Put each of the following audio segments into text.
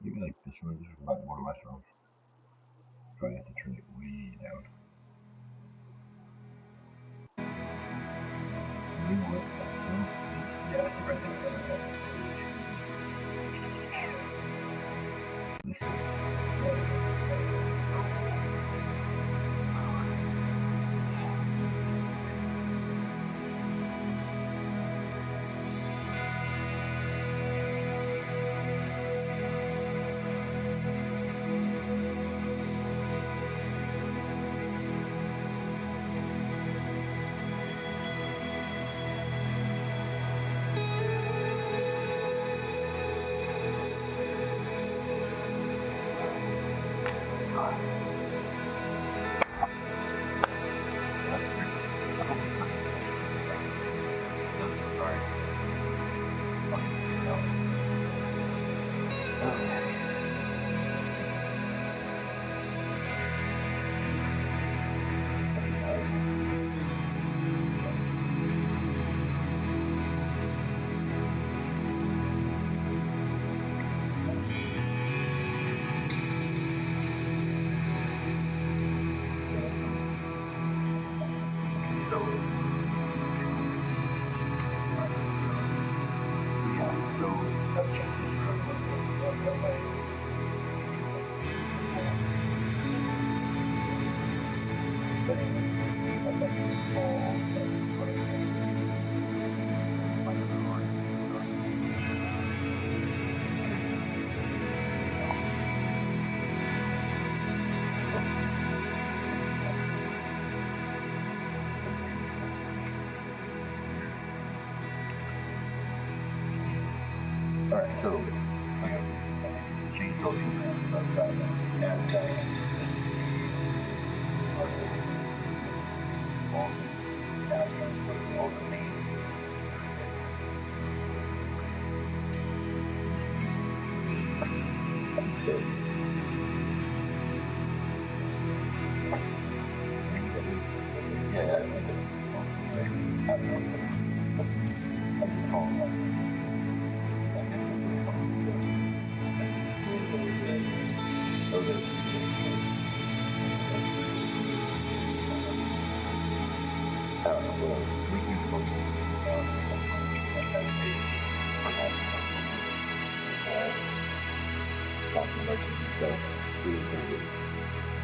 Maybe like this one, this is about more restaurants. Probably have to turn it way down. You know what? Yeah, see right there. This one. Alright, so like I said, change social commands, so I've got add tag, all the main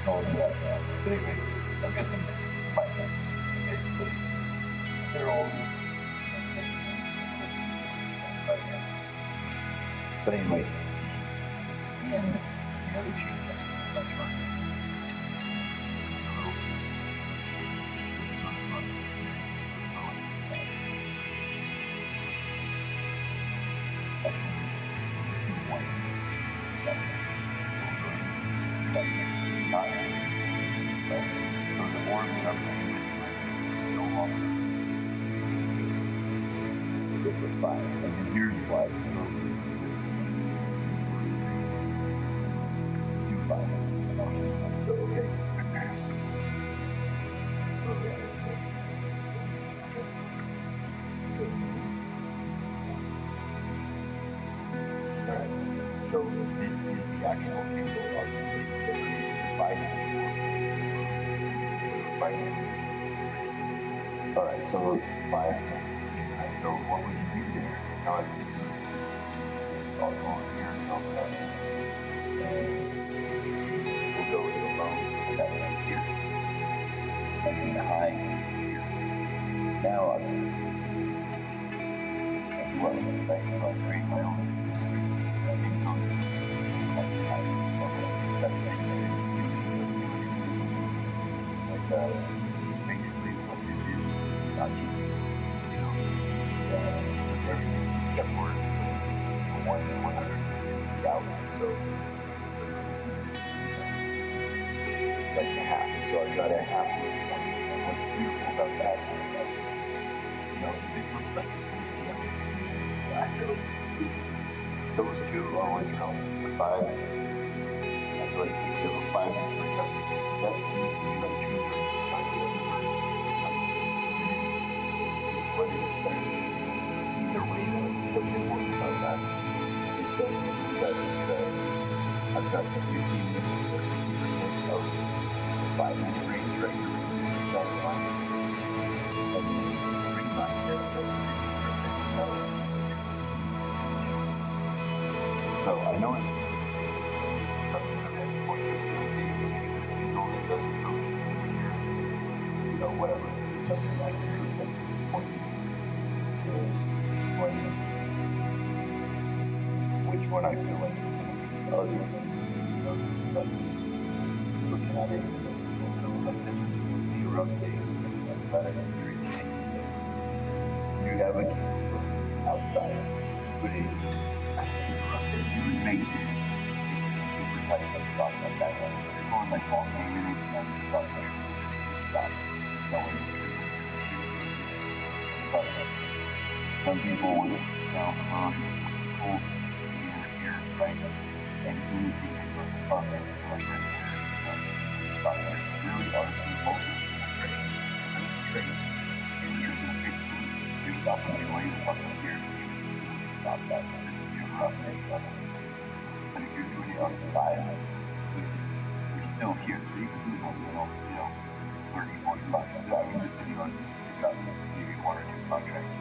all of that. But anyway, I'm guessing my sense. Okay, so they're all. But anyway, and the other change that and here's why. So okay. Alright. So this is the actual table of the state that Alright, so five. So what would you do there? Now I can do this. I'll go in here and I'll cut this. And we'll go with the loans that right here. And then the high is here. Now I can well, right? So I create my own income. That's it. And basically what this is not just everything except for 100,000. So like a half. So I've got a half. And what's beautiful about that is that it looks like it's going to be actually those two are what's called the five. That's what the five is because that's like two what it is. Either way, what's important about that is that it's got the 15 minutes or 50% of the 5-minute range right here between the dotted line, and then the green line there says 50% of the 15 minutes. So I know it's something of that point that it only does it from here, whatever. It's something I can do at this point to explain which one I feel like is going to be the other thing. Just like looking at it, so like this would be a rough day. I'm glad I didn't trade the same because you have a game outside, put it as a rough day. You would make this super tight on stocks like that. You're going like all game in it, and you stop there, you stop going but some people would sit down the road and pull here, right? And anything that goes above it, like right there, stop there. Really, honestly, most people trade. If you're trading a 15, you're stopping it way the fuck up here. You would still stop that. So this would be a rough day on it. But if you're doing it on the 5, you're still here. So you can do like, 30, 40 bucks. I mean, depending on if you've got maybe one or two contracts,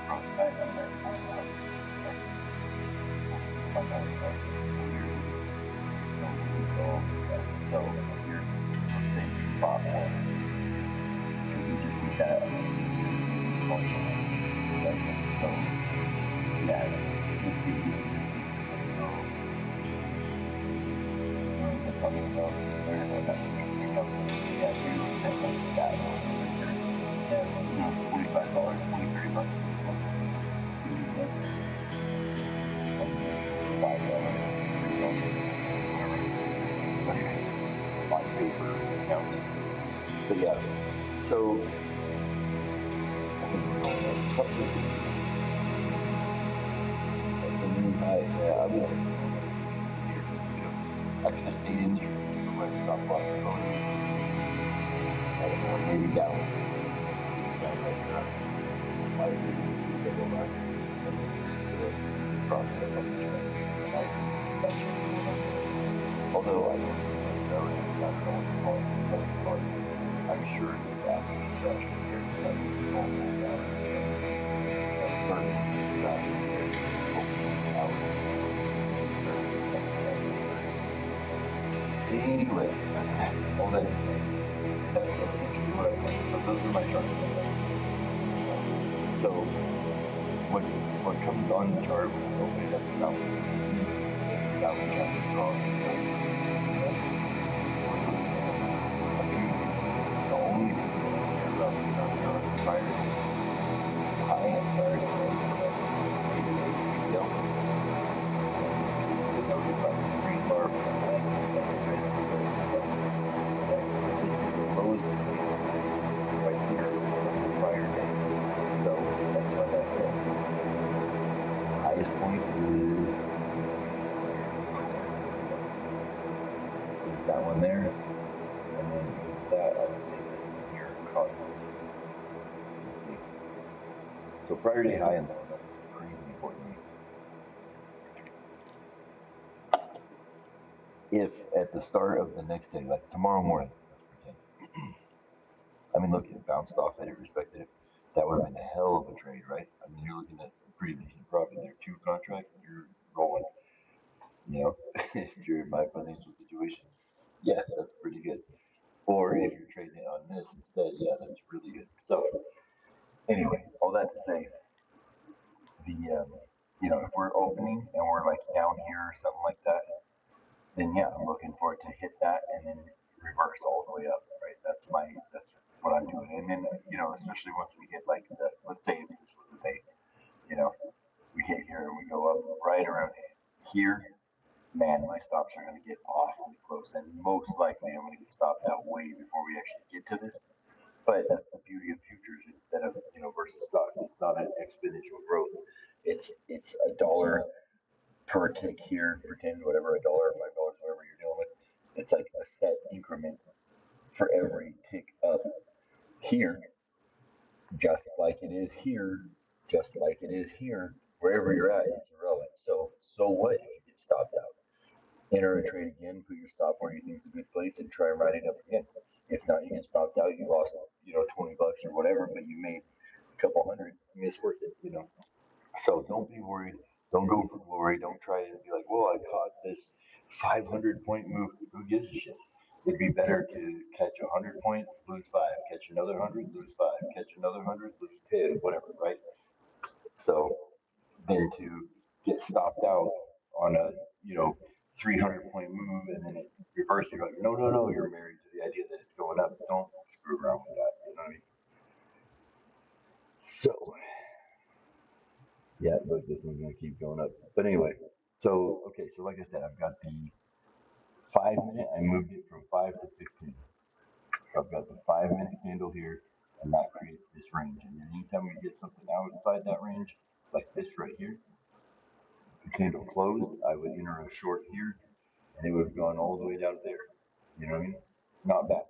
probably buy that less. So here, let's say you bought one, you can just see that. So yeah, let's see. We're talking about where that yeah, so you're looking at like that right here. Yeah, $25, 20, 30 bucks. $5, $3, whatever. On paper, But yeah, so I think we're going up a couple of days. And then I was here, I could have stayed in here where the stop loss is going. I don't know, maybe down. Like slightly stabilized. And then profit up on the trend. And that changed. Although I don't know what the relative got going on, but I'm sure that is actually very like small down. Certainly that opening hours. Anyway, all that to say, that's essentially what I've done. So those are my charts. So what comes on the chart when you open it up about that we have to draw the only thing about the prior high and prior denoted by this green bar closed right here the prior day. So that's why that highest point is that one there. And then that I would say this here caught. So prior day high and low, that's crazy important. If at the start of the next day, like tomorrow morning, let's pretend. I mean, look, it bounced off it, it respected it. That would have been a hell of a trade, right? I mean, you're looking at a pretty decent profit there. 2 contracts, you're rolling. If you're in my financial situation, yeah, that's pretty good. Or if you're trading on this instead, yeah, that's really good. So, anyway, all that to say, if we're opening and we're like down here or something like that, then yeah, I'm looking for it to hit that and then reverse all the way up, right? That's what I'm doing. And then, especially once we get like let's say if this was the day, you know, we hit here and we go up right around here, man, my stops are going to get awfully close. And most likely I'm going to get stopped out way before we actually get to this. But that's the beauty of futures instead of, versus stocks. It's not an exponential growth. It's $1 per tick here, pretend whatever, $1, $5, whatever you're dealing with. It's like a set increment for every tick up here, just like it is here, just like it is here. Wherever you're at, it's irrelevant. So what if you get stopped out? enter a trade again, put your stop where you think is a good place, and try and ride it up again. If not, you get stopped out. You lost, $20 or whatever, but you made a couple hundred. I mean, it's worth it. So don't be worried. Don't go for glory. Don't try to be like, well, I caught this 500-point move. Who gives a shit? It'd be better to catch 100 points, lose five, catch another 100, lose five, catch another 100, lose 10, whatever, right? So than to get stopped out on a, 300-point move and then it reverses. You're like, no, no, no, you're married to the idea that it's going up. Don't screw around with that. You know what I mean? So, yeah, look, this one's going to keep going up. But anyway, so, okay, so like I said, I've got the 5 minute, I moved it from 5 to 15. So I've got the 5 minute candle here, and that creates this range. And then anytime we get something outside that range, like this right here, the candle closed, I would enter a short here, and it would have gone all the way down there. You know what I mean? Not bad.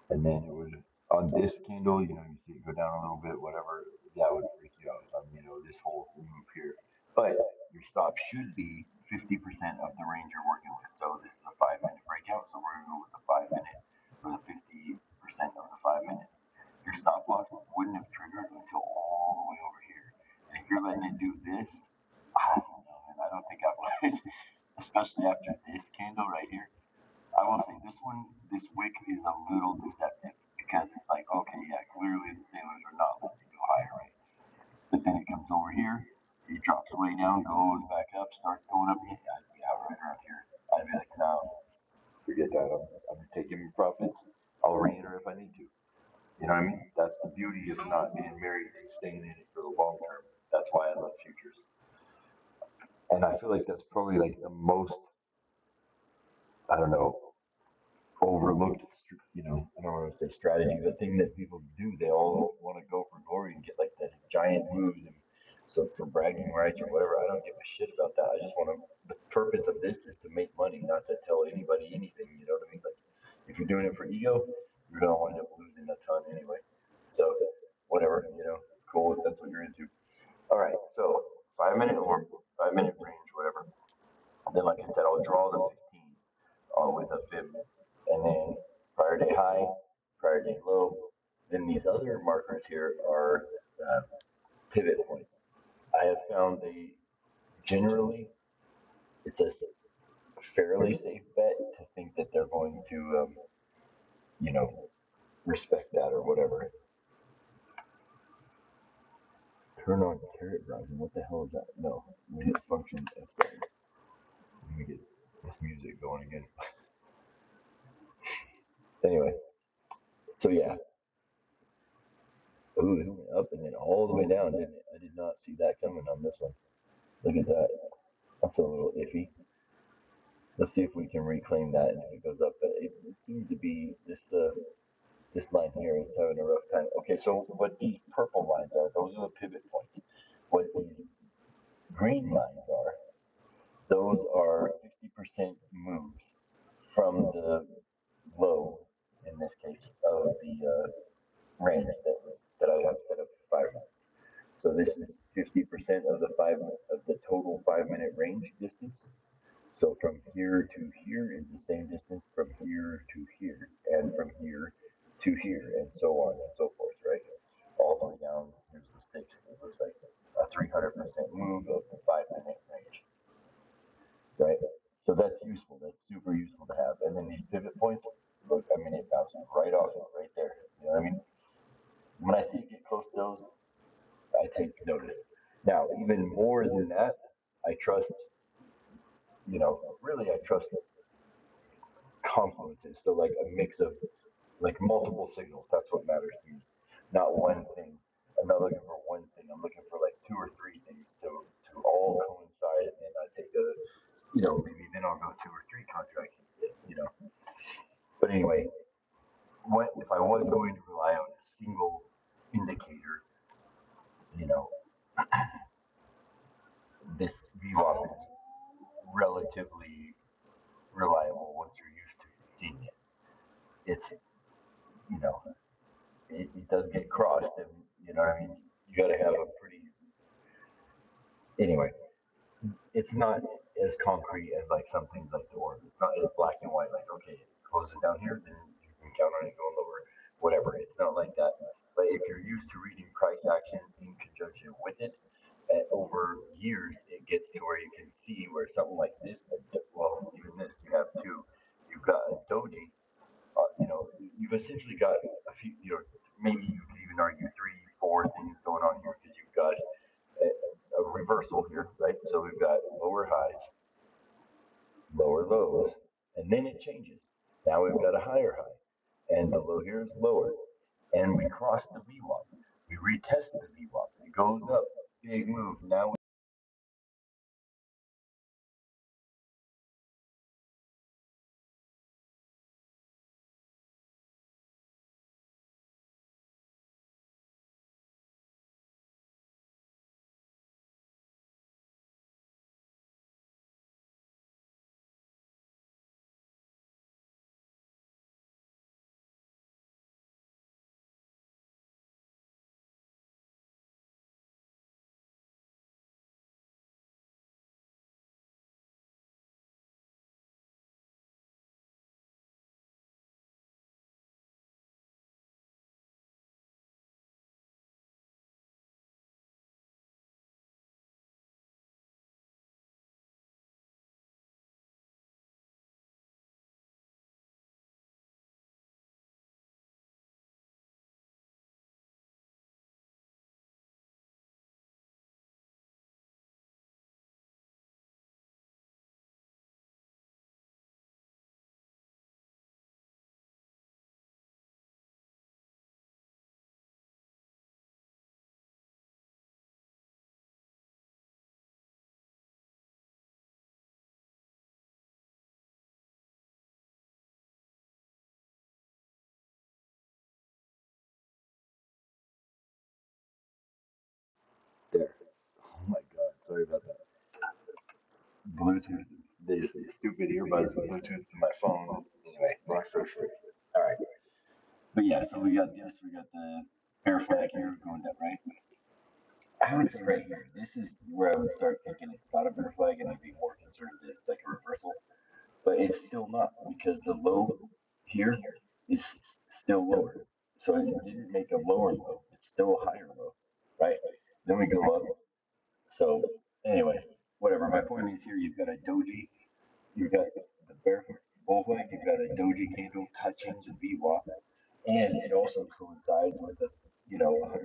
And then it would, on this candle, you see it go down a little bit, whatever, that would freak you out. On, this whole move here. But your stop should be 50% of the range you're working with. So this is a 5 minute breakout, so we're going to go with the 5 minute for the 50% of the 5 minute. Your stop loss wouldn't have triggered until all the way over here. And if you're letting it do this, I don't know, man. I don't think I would, especially after this candle right here. I will say this wick is a little deceptive because it's like, okay, yeah, clearly the sailors are not letting it go higher, right? But then it comes over here, it drops way down, goes back up, starts going up. Yeah, I'd be out right around here. I'd be like, no, forget that. I'm taking profits. I'll re-enter if I need to. You know what I mean? That's the beauty of not being married and staying in it for the long term. That's why I love futures. And I feel like that's probably like the most, I don't know, overlooked, I don't want to say strategy, the thing that people do. They all want to go for glory and get like that giant moves. And so for bragging rights or whatever, I don't give a shit about that. I just want to, the purpose of this is to make money, not to tell anybody anything. You know what I mean? Like, if you're doing it for ego, you're going to wind up losing a ton anyway. So, whatever, cool if that's what you're into. All right, so 5 minute or 5 minute range, whatever. And then, like I said, I'll draw the 15 with a fib. And then prior day high, prior day low. Then these other markers here are uh, pivot points. I have found generally, it's a fairly safe bet to think that they're going to, you know, respect that or whatever. Turn on carrot browsing. What the hell is that? No, we hit function F7. Let me get this music going again. Anyway, so yeah. Ooh, it went up and then all the way down, didn't it? I did not see that coming on this one. Look at that. That's a little iffy. Let's see if we can reclaim that and if it goes up. But it seems to be this line here is having a rough time. Okay, so what these purple lines are, those are the pivot points. What these green lines are, those are 50% moves from the low, in this case, of the range that I have set up for 5 minutes. So this is 50% of the 5 of the total 5 minute range distance. So from here to here is the same distance from here to here, and from here to here, and so on and so forth, right? All the way down, here's the sixth. It looks like a 300% move of the 5 minute range, right? So that's useful. That's super useful to have. And then these pivot points, look, I mean, it bounced right off it, right there. You know what I mean? When I see it get close to those, I take notice. Now, even more than that, I trust, really I trust confluences. So like a mix of like multiple signals. That's what matters to me. Not one thing. I'm not looking for one thing. I'm looking for like two or three things to all coincide, and I take maybe then I'll go two or three contracts. But anyway, what if I was going to rely on a single indicator? You know, this VWAP is relatively reliable once you're used to seeing it. It's you know it does get crossed, and you know what I mean. You got to have a pretty anyway. It's not. as concrete as like some things like the orb. It's not as black and white. Like okay, it closes down here, then you can count on it going lower, whatever. It's not like that. But if you're used to reading price action in conjunction with it, over years it gets to where you can see where something like this, well, even this, you have two. You've got a doji. You've essentially got a few. Maybe you could even argue three, four things going on here because you've got a reversal here, right? So we've got lower highs, lower lows, and then it changes. Now we've got a higher high, and the low here is lower, and we cross the VWAP. We retest the VWAP. It goes up, big move. Now there. Oh my God, sorry about that. Bluetooth. These stupid earbuds with Bluetooth to my phone. Anyway, long story short. All right. But yeah, so we got this. We got the bear flag here going down, right? I would say right here, this is where I would start thinking it's not a bear flag, and I'd be more concerned that it's like a reversal. But it's still not because the low here is still lower. So it didn't make a lower low; it's still a higher low, right? Then we go up. So anyway, whatever. My point is here: you've got a doji, you've got the bear bull flag, you've got a doji candle touching the VWAP, and it also coincides with the 150%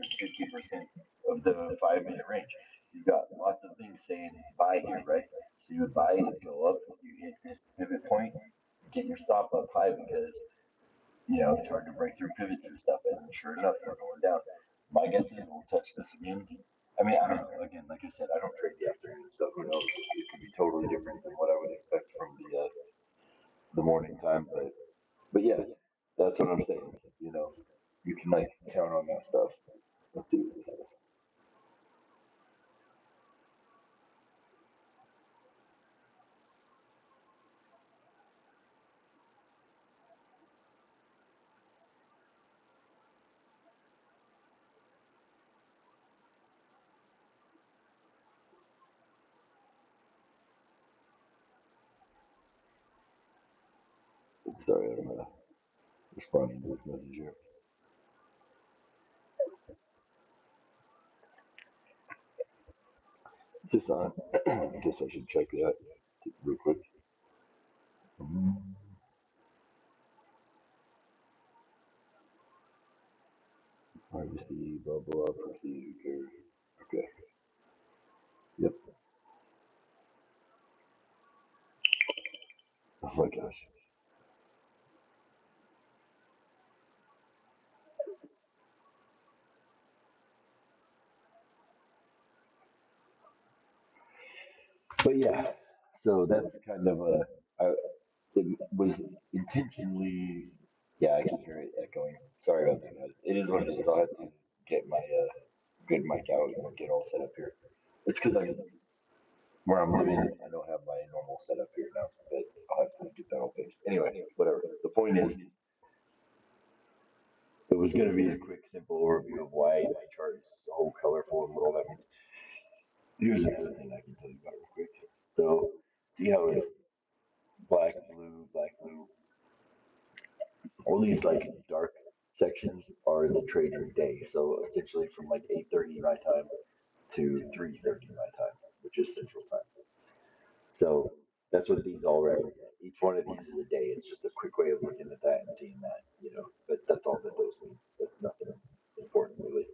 of the 5 minute range. You've got lots of things saying buy here, right? So you would buy it, go up, you hit this pivot point, get your stop up high because it's hard to break through pivots and stuff. And sure enough, they're going down. My guess is we'll touch this again. I mean, I don't know. Again, like I said, I don't trade the afternoon stuff. Who knows? It could be totally different than what I would expect from the morning time. But yeah, that's what I'm saying. You can like count on that stuff. Let's see what this says. Sorry, I'm responding to this message here. Is this on? I guess I should check that real quick. Mm, privacy, blah blah, proceed, who cares? Okay. Yep. Oh my gosh. But yeah, so that's kind of it was intentionally, yeah, I can hear it echoing. Sorry about that, guys. It is what it is. I'll have to get my good mic out and get all set up here. It's because where I'm living, I don't have my normal setup here now, but I'll have to get that all fixed. Anyway, whatever. The point is, it was going to be a quick, simple overview of why my chart is so colorful and what all that means. Here's another thing I can tell you about real quick. So see how it's black, blue. All these like dark sections are the trading day. So essentially from like 8:30 my time to 3:30 my time, which is Central Time. So that's what these all represent. Each one of these is a day. It's just a quick way of looking at that and seeing that, But that's all that those mean. That's nothing important really.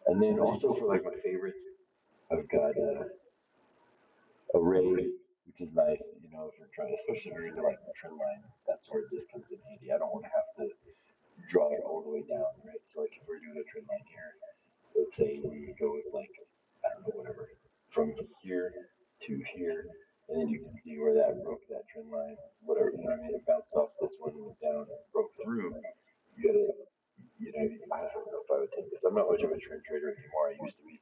And then also for like my favorites, I've got array, which is nice. If you're trying, especially if you're into like trend lines, that's where this comes in handy. I don't want to have to draw it all the way down, right? So like if we're doing a trend line here, let's say we go with like, I don't know, whatever, from here to here, and then you can see where that broke that trend line, whatever, I mean? It bounced off this one, went down, and broke through. You gotta, I don't know if I would take this. I'm not much of a trend trader anymore. I used to be.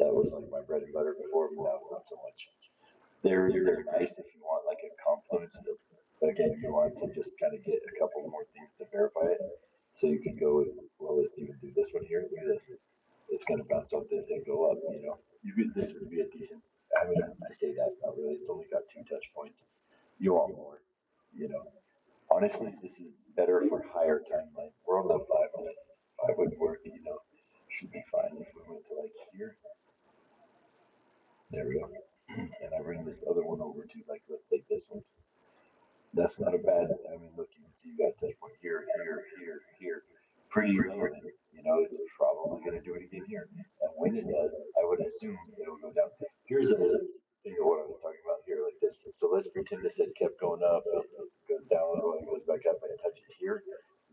That was like my bread and butter before, but now not so much. They're nice if you want like a confluence of, again, you want to just kind of get a couple more things to verify it. So you can go with, well, let's even do this one here. Look at this. It's going to bounce off this and go up. This would be a decent, I mean, I say that, not really. It's only got two touch points. You want more, you know. Honestly, this is better for higher timeline. We're on the 5 minute. Five would work. Should be fine if we went to like here. There we go. And I bring this other one over to like, let's say this one. That's not a bad. I mean, look, you can see you got touch point here, here, here, here. Pretty relevant. It's probably going to do it again here. And when it does, I would assume it'll go down. Here's a thing of what I was talking about here, like this. So let's pretend this had kept going up, it goes down a little, it goes back up, and it touches here.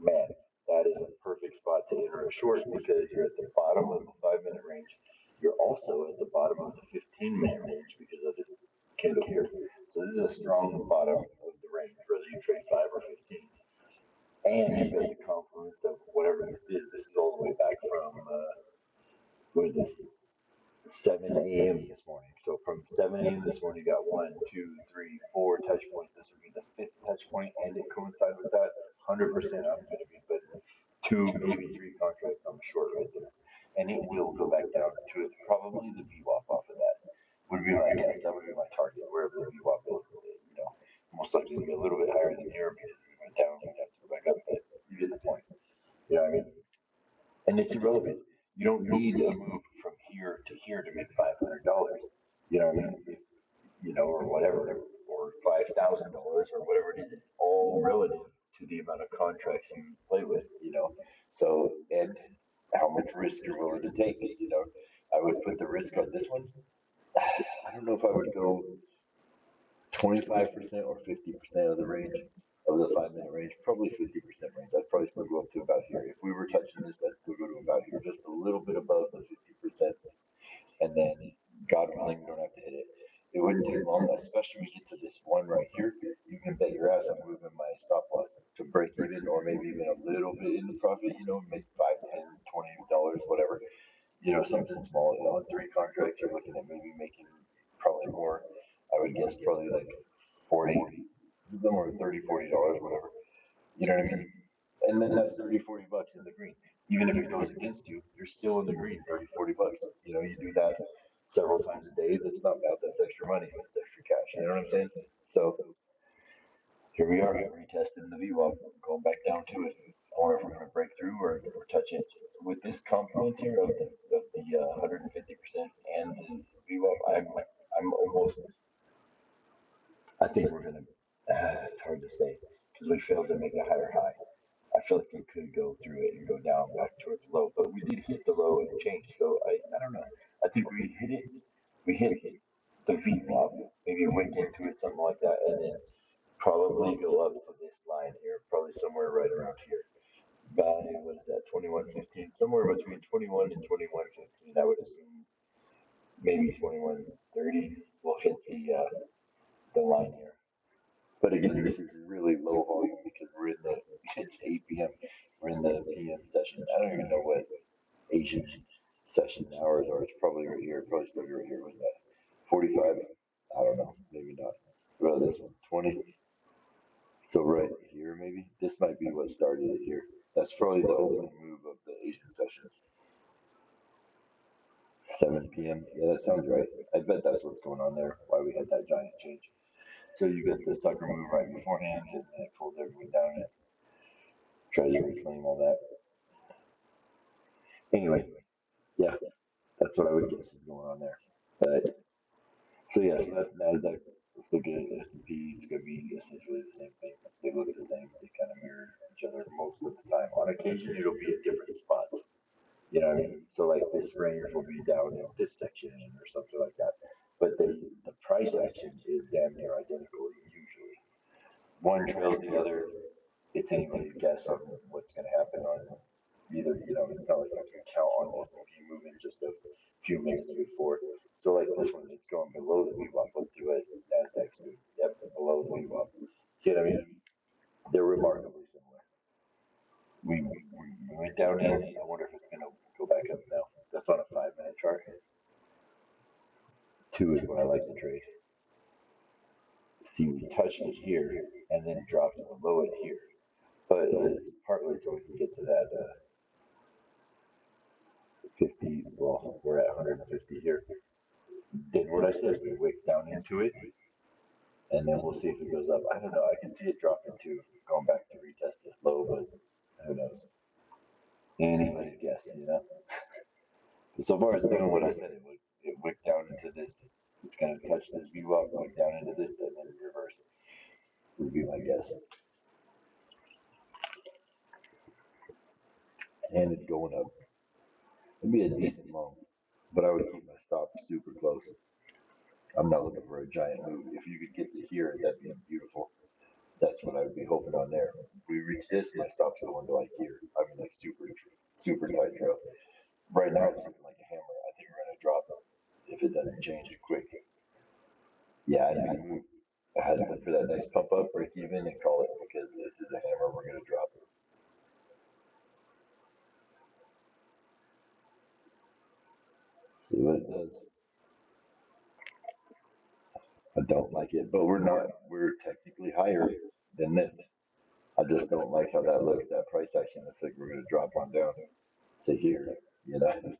Man, that is a perfect spot to enter a short because you're at the bottom of the 5 minute range. You're also at the bottom of the 15-minute range because of this candle here. So this is a strong bottom of the range, whether you trade 5 or 15. And you've got the confluence of whatever this is. This is all the way back from, what is this? 7 a.m. this morning. So from 7 a.m. this morning, you got one, two, three, four touch points. This would be the fifth touch point, and it coincides with that. 100%, I'm going to be putting two, maybe three contracts on the short right there. And it will go back down to it. Probably the VWAP off of that would be my guess. That would be my target, wherever the VWAP is. Most likely to be a little bit higher than here because we went down, we have to go back up, but you get the point. You know what I mean? And it's irrelevant. You don't need a move from here to here to make $500. You know what I mean? Or whatever, or $5,000 or whatever it is. It's all relative to the amount of contracts you play with. So, and how much risk you're willing to take. I would put the risk on this one. I don't know if I would go 25% or 50% of the range of the 5 minute range, probably 50% range. I'd probably still go up to about here. If we were touching this, I'd still go to about here, just a little bit above the 50%. And then, God willing, we don't have to hit it. It wouldn't take long, especially when you get to this one right here. You can bet your ass I'm moving my stop loss to break even or maybe even a little bit in the profit, make 5, 10, $20, whatever. Something small. On three contracts, you're looking at maybe making probably more. I would guess probably like 40, somewhere 30, $40, whatever. You know what I mean? And then that's 30, $40 in the green. Even if it goes against you, you're still in the green, 30, $40. You do that several times a day. That's not bad. That's extra money. That's extra cash. You know what I'm saying? So here we are, retesting the VWAP, going back down to it. I wonder if we're going to break through or touch it. With this confluence here of the 150% and the VWAP, I'm almost, I think we're going to, it's hard to say because we failed to make a higher high. I feel like we could go through it and go down back towards the low, but we did hit the low and change. So I don't know. I think we hit it. We hit the VWAP, maybe went into it, something like that, and then probably go up to this line here, probably somewhere right around here. By, what is that, 21.15? Somewhere between 21 and 21.15, I would assume maybe 21.30 will hit the line here. But again, this is really low volume because we're in it's 8 p.m. We're in the PM session. I don't even know what Asian session hours are. It's probably right here. Probably still right here. What's that? 45? I don't know. Maybe not. What about this one? 20? So right here, maybe? This might be what started it here. That's probably the opening move of the Asian session. 7 p.m. Yeah, that sounds right. I bet that's what's going on there. Why we had that giant change. So you get the sucker move right beforehand, and then it pulls everyone down and tries to reclaim all that. Anyway, yeah, that's what I would guess is going on there. But so yeah, so that's Nasdaq. Let's look at S&P. It's going to be essentially the same thing. They look the same. They kind of mirror each other most of the time. On occasion, it'll be at different spots. You know what I mean? So like this range will be down in this section or something like that. But the price action is damn near identical usually. One trails the other. It's anybody's guess on what's going to happen on either. You know, it's not like I can count on S&P moving just a few minutes before. So like this one, it's going below the VWAP. Let's see what Nasdaq's doing. Yep, below the VWAP. See what I mean? They're remarkably similar. We went down in. I wonder if it's going to go back up now. That's on a 5 minute chart. Two is what I like to trade. See, we touched it here and then dropped below it here. But it's partly so we can get to that 50. Well, we're at 150 here. Did what I said. We wick down into it, and then we'll see if it goes up. I don't know. I can see it dropping too, going back to retest this low, but who knows? Anybody's guess, you know. So far, it's doing what I said it would. It wick down into this. It's going to touch this view up, wick down into this, and then reverse. Would be my guess. And it's going up. It'd be a decent long, but I would keep my stop super close. I'm not looking for a giant move. If you could get to here, that'd be beautiful. That's what I would be hoping on there. If we reach this, my stop's going to like here. I mean, like super tight trail. Right now, it's looking like a hammer. I think we're going to drop it if it doesn't change quick. Yeah, I'd move. I had to look for that nice pump up, break even, and call it because this is a hammer. We're going to drop it. See what it does. I don't like it, but we're not. We're technically higher than this. I just don't like how that looks. That price action looks like we're going to drop on down to here. You know.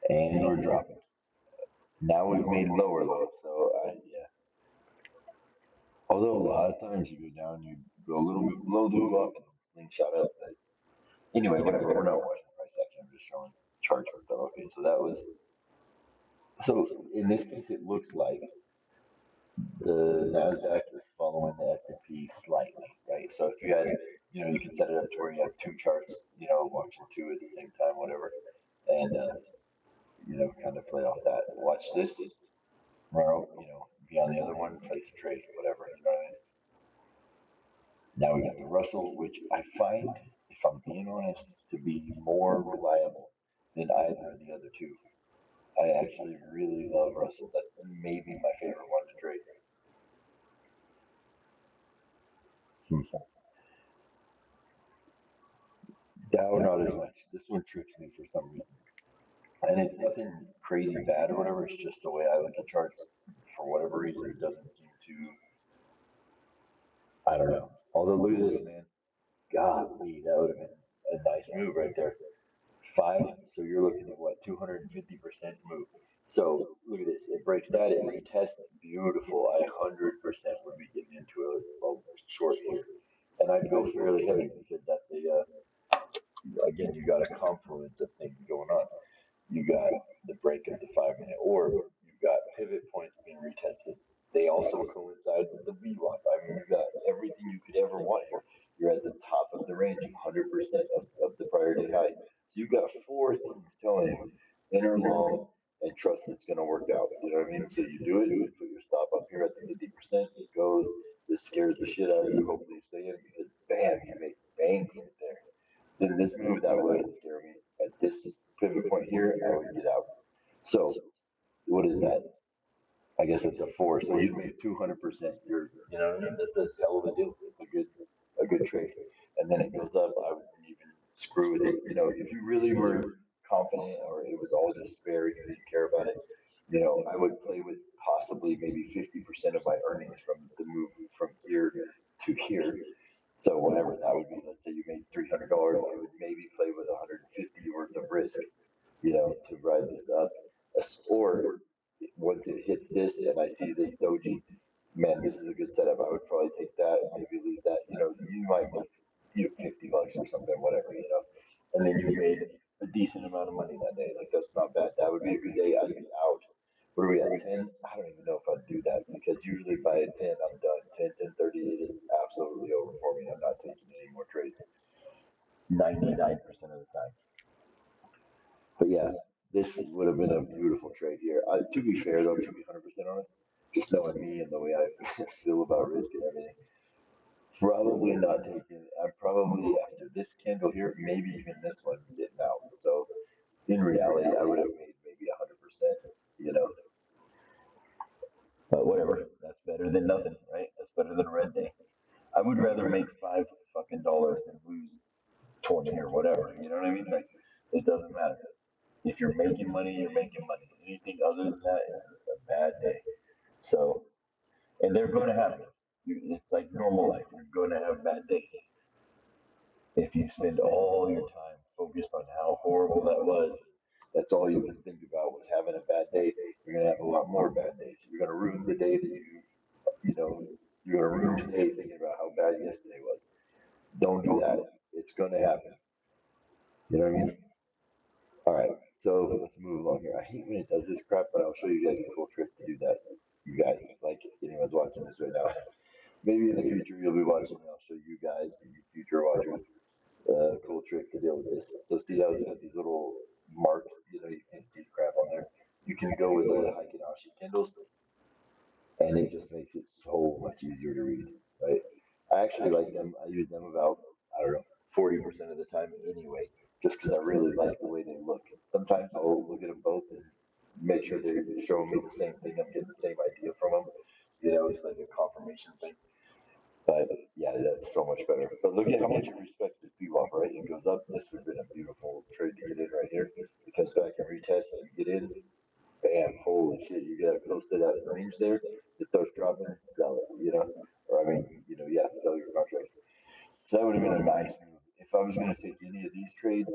And we're dropping. Now we've made lower lows, so yeah. Although a lot of times you go down, you go a little bit below the move up and slingshot up. But anyway, whatever. We're not watching the price action. I'm just showing charts and stuff. Okay, so that was so. In this case, it looks like the Nasdaq is following the S&P slightly, right? So if you had, you know, you can set it up to where you have two charts, you know, watching two at the same time, whatever, and you know, kind of play off that. Watch this, run, you know, be on the other one, place a trade, whatever. You know what I mean? Now we got the Russell, which I find, if I'm being honest, to be more reliable than either of the other two. I actually really love Russell. That's maybe my favorite one to trade. Hmm. Dow, not as much. This one tricks me for some reason. And it's nothing crazy bad or whatever. It's just the way I look at charts. For whatever reason, it doesn't seem to. I don't know. Although look at this, man. Golly, that would have been a nice move right there. Five. So you're looking at what? 250% move. So look at this. It breaks that. It retests. Beautiful. I 100% would be getting into a short here. And I'd go fairly heavy because that's again, you got a confluence of things going on. You got the break of the 5 minute orb. You've got pivot points being retested. They also coincide with the VWAP. I mean, you've got everything you could ever want here. You're at the top of the range, 100% of the prior day high. So you've got four things telling you enter long and trust it's going to work out. You know what I mean? So you do it, you put your stop up here at the 50%, it goes, this scares the shit out of you. Hopefully you stay in because bam, you make banking there. Then this move that wouldn't scare me here, I would get out. So what is that? I guess it's a four. So you'd make 200%. You know what I mean? That's a hell of a deal. It's a good trade. And then it goes up. I wouldn't even screw with it. You know, if you really were confident or it was all just spare, you didn't care about it, you know, I would play with possibly maybe 50% of my earnings from the move from here to here. So whatever that would be, let's say you made $300, I would maybe play with 150 worth of risk, you know, to ride this up. Or once it hits this and I see this doji, man, this is a good setup. I would probably take that and maybe lose that. You know, you might make $50 or something, whatever, you know, and then you made a decent amount of money that day. Like that's not bad. That would be a good day. I'd be out. What are we at? 10? I don't even know if I'd do that because usually by 10, I'm done. 10:30, it is absolutely over for me. I'm not taking any more trades 99% of the time. But yeah, this would have been a beautiful trade here. To be fair, though, to be 100% honest, just knowing me and the way I feel about risk and everything, probably not taking. I'm probably after this candle here, maybe even this one, getting out. So in reality, I would have made maybe 100%. You know, but whatever. That's better than nothing, right? That's better than a red day. I would rather make five fucking dollars than lose 20 or whatever. You know what I mean? Like it doesn't matter. If you're making money, you're making money. Anything other than that is a bad day. So, and they're going to happen. It's like normal life. You're going to have bad days. If you spend all your time focused on how horrible that was, that's all you can think about was having a bad day. You're going to have a lot more bad days. You're going to ruin the day that you know, you're going to ruin today thinking about how bad yesterday was. Don't do that. It's going to happen. You know what I mean? All right, so let's move along here. I hate when it does this crap, but I'll show you guys a cool trick to do that. You guys, like anyone's watching this right now, maybe in the future you'll be watching and I'll show you guys, you future watchers, a cool trick to deal with this. So see how it's got these little marks, you know, you can't see the crap on there. You can go with the Hikinashi Kindles and it just makes it so much easier to read, right? I actually like them. I use them about, I don't know, 40% of the time anyway, just because I really like the way they look. Sometimes I'll look at them both and make sure they're showing me the same thing. I'm getting the same idea from them. You know, it's like a confirmation thing. But yeah, that's so much better. But look at how much it respects this VWAP, right? It goes up. This would have been a beautiful trade to get in right here. It comes back and retests. You get in, bam, holy shit, you get close to that range there, it starts dropping, sell it, you know? Or I mean, you know, yeah, sell your contracts. So that would have been a nice move. If I was going to take any of these trades,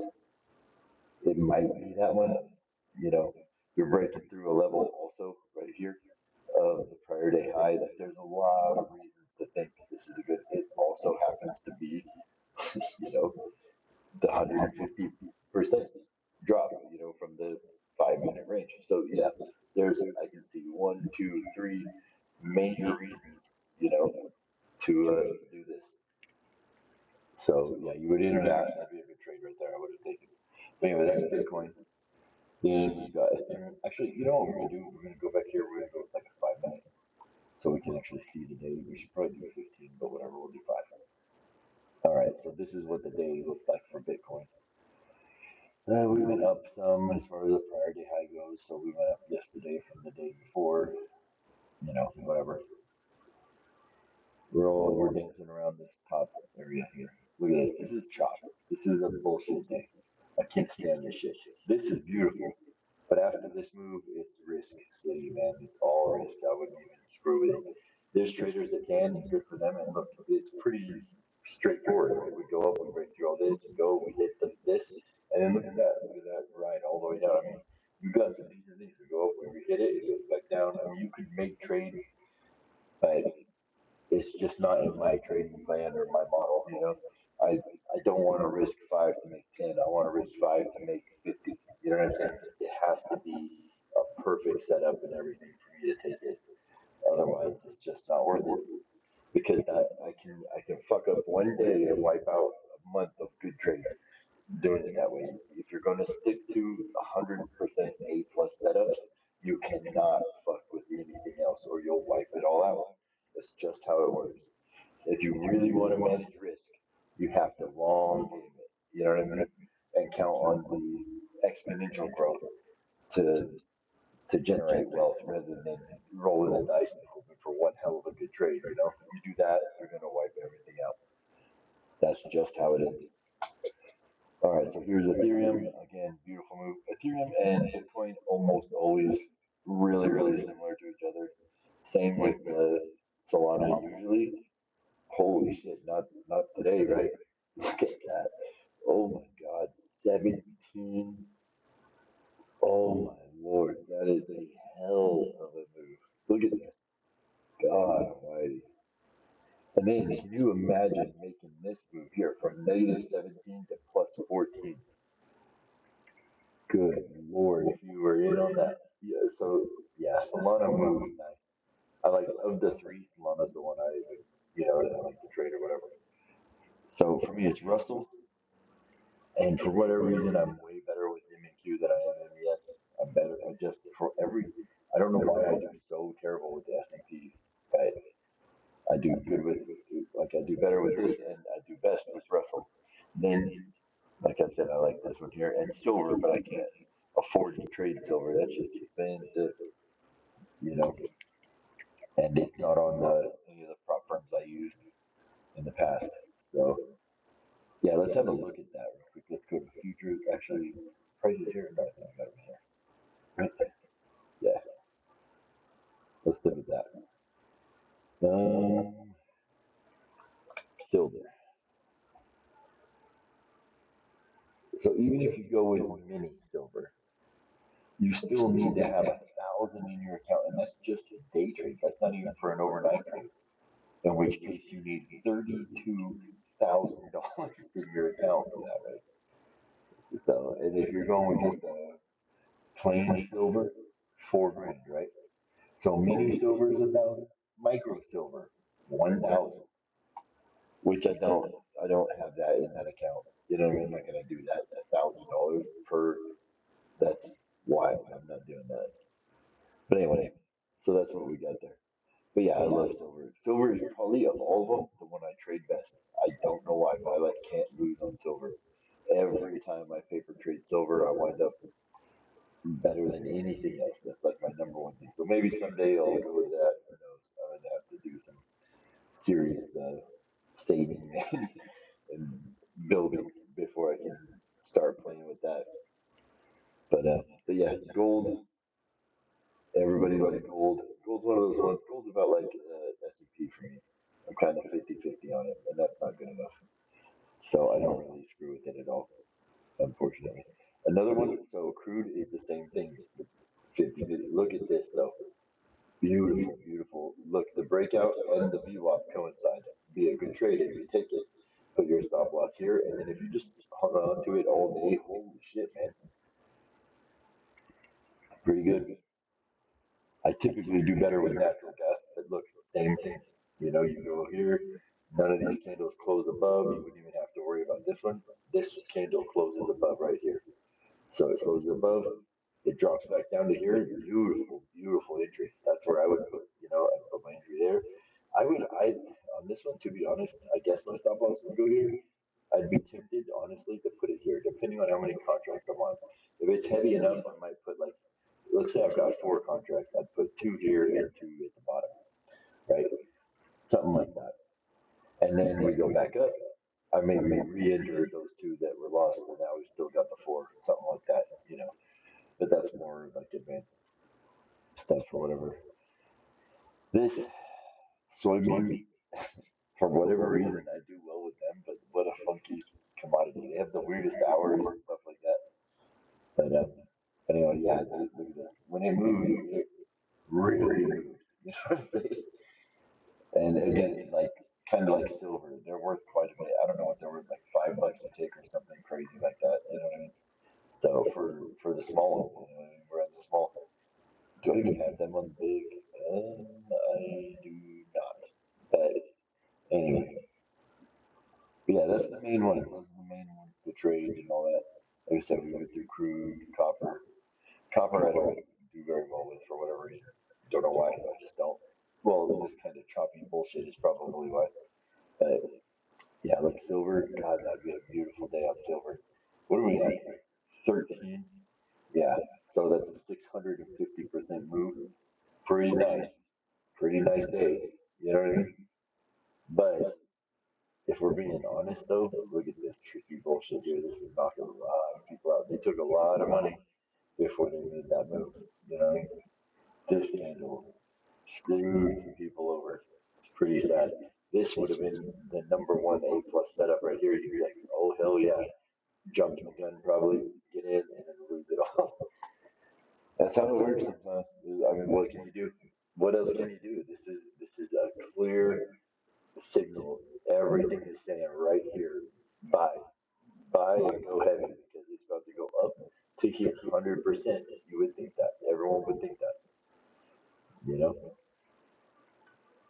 it might be that one. You know, you're breaking through a level also right here of the prior day high. That there's a lot of reasons to think this is a good. It also happens to be, you know, the 150% drop, you know, from the 5 minute range. So yeah, there's I can see one, two, three major reasons, you know, to do this. So yeah, you would enter that. That'd be a good trade right there. I would have taken. But anyway, that's Bitcoin. Then you got Ethereum. Actually, you know what we're gonna do? We're gonna go back here. We're gonna go with like a 5 minute, so we can actually see the day. We should probably do 15, but whatever. We'll do 5. All right. So this is what the day looked like for Bitcoin. We went up some as far as the prior day high goes. So we went up yesterday from the day before. You know, whatever. We're dancing around this top area here. Look at this. This is chop. This is a bullshit day. I can't stand this shit. This is beautiful. But after this move, it's risk city, man. It's all risk. I wouldn't even screw with it. There's traders that can, and good for them. And look, it's pretty straightforward. Right? We go up, we break through all this, we go, we hit this, and then look at that ride all the way down. I mean, you got some decent things. We go up, we hit it, it goes back down. I mean, you could make trades, but it's just not in my trading plan or my model. You know, I don't want to risk 5 to make 10. I want to risk 5 to make 50. You know what I'm saying? It has to be a perfect setup and everything for me to take it. Otherwise, it's just not worth it. Because I can fuck up one day and wipe out a month of good trades doing it that way. If you're going to stick to 100% A plus setups, you cannot fuck with anything else or you'll wipe it all out. That's just how it works. If you really want to manage risk, you have to long game it. You know what I mean? And count on the exponential natural growth to to generate wealth rather than rolling the dice and hoping for one hell of a good trade. You know, you do that, you're gonna wipe everything out. That's just how it is. All right, so here's Ethereum. Again, beautiful move. Ethereum and Bitcoin almost always really similar to each other. Same with Solana usually. Holy shit, not today, right? Look at that. Oh my God, 17. Oh my lord, that is a hell of a move. Look at this. God almighty. And then can you imagine making this move here from negative 17 to plus 14? Good lord, if you were in on that. Yeah, so yeah, Solana moves nice. I like of the three, Solana's the one I would, that I like to trade or whatever. So for me, it's Russell, and for whatever reason, I'm way better with M&Q than I am MES. I'm better. I just for every. I don't know why I do so terrible with the S&P, but I do good with like I do better with this, and I do best with Russell. Then, like I said, I like this one here and silver, but I can't afford to trade silver. That shit's expensive, you know, and it's not on any of the prop firms I used in the past. So yeah, let's have a look at that real quick. Let's go to futures. Actually, prices here. No, it's not over here. Right there. Yeah, let's look at that. Um, silver. So even if you go with mini silver, you still need to have 1,000 in your account, and that's just a day trade. That's not even for an overnight trade. In which case, you need $32,000 in your account for that, right? So, and if you're going with just a plain silver, 4 grand, right? So mini silver is 1,000, micro silver 1,000, which I don't have that in that account. You know what I mean? I'm not gonna do that. $1,000 per. That's wild. I'm not doing that. But anyway, so that's what we got there. But yeah, I love silver. Silver is probably of all of them the one I trade best. I don't know why, but I like can't lose on silver. Every time I paper trade silver, I wind up better than anything else. That's like my number one thing. So maybe someday I'll go with that. Who knows? I'm gonna have to do some serious saving and building before I can start playing with that. But yeah, gold. Everybody loves gold. Gold's one of those ones. Gold's about like S&P for me. I'm kind of 50-50 on it, and that's not good enough. So I don't really screw with it at all, unfortunately. Another one, so crude is the same thing. 50-50. Look at this though. Beautiful, beautiful. Look, the breakout and the VWAP coincide. Be a good trade if you take it. Put your stop loss here, and then if you just hung on to it all day, holy shit, man, pretty good. I typically do better with natural gas, but look, same thing. You know, you go here, none of these candles close above. You wouldn't even have to worry about this one. This candle closes above right here. So it closes above, it drops back down to here. Beautiful, beautiful entry. That's where I would put, I'd put my entry there. On this one, to be honest, I guess my stop loss would go here. I'd be tempted, honestly, to put it here, depending on how many contracts I'm on. If it's heavy enough, I might put like, let's say I've got 4 contracts, I'd put two here and two at the bottom, right? Something like that. And then we go back up. I maybe re-enter those two that were lost, and now we've still got the four, something like that. But that's more like advanced stuff or whatever. This soybeans, for whatever reason, I do well with them, but what a funky commodity. They have the weirdest hours and stuff like that. But anyway, yeah, look at this. When it moves, it really moves. You know what I'm saying? And again, like kind of like silver, they're worth quite a bit. I don't know what they're worth, like $5 a tick or something crazy like that. You know what I mean? So for the small one, we're on the small. Do I even have them on the big? I do not. But anyway, but yeah, that's the main ones. Those are the main ones to trade and all that. Like I said, we went through crude, copper. Copper, I don't do very well with for whatever reason. Don't know why. I just don't. Well, this kind of choppy bullshit is probably why. But yeah, like silver. God, that'd be a beautiful day on silver. What are we at? 13. So that's a 650% move. Pretty nice. Pretty nice day. You know what I mean? But if we're being honest though, look at this tricky bullshit here. This would knock a lot of people out. They took a lot of money before they made that move. You know what I mean? This candle screwed some people over. It's pretty sad. This would have been the number one A plus setup right here. You'd be like, oh hell yeah, jump the gun probably, get in and then lose it all. That's how it works sometimes. I mean, what can you do? What else can you do? This is a clear signal. Everything is saying right here, buy, buy and go heavy because it's about to go up to here, 100%. You would think that. Everyone would think that, you know,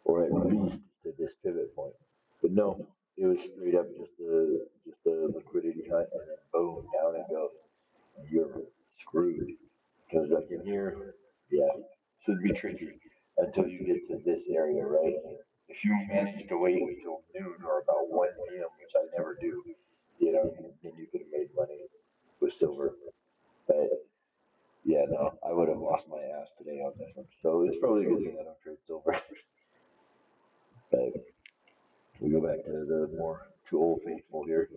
or at least to this pivot point. But no, it was straight up just a liquidity hunt, and then boom, down it goes. You're screwed. Because like in here, yeah, this would be tricky until you get to this area right here. If you manage to wait until noon or about 1 p.m., which I never do, you know, then you could have made money with silver. But yeah, no, I would have lost my ass today on this one. So it's probably a good thing I don't trade silver. But we go back to the more to Old Faithful here.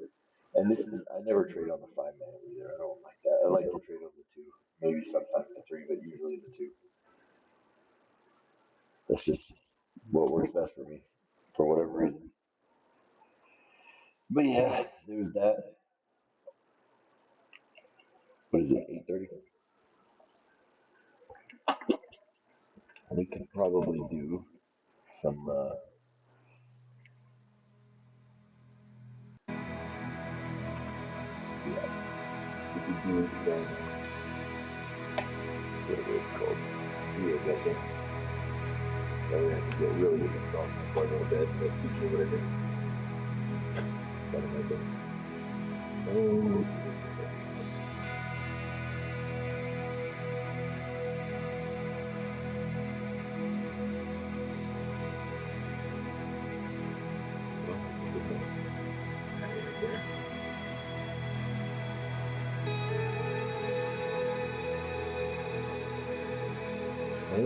And this is, I never trade on the 5 minute either. I don't like that. I like to trade on the two, maybe sometimes the three, but usually the two. That's just what works best for me for whatever reason. But yeah, there was that. What is it, 8:30? We could probably do some, yeah, we could do some, whatever it's called, video guessing. So we have to get really in the stock for a little bit. That's usually what I do. It's kind of my thing. Oh, and the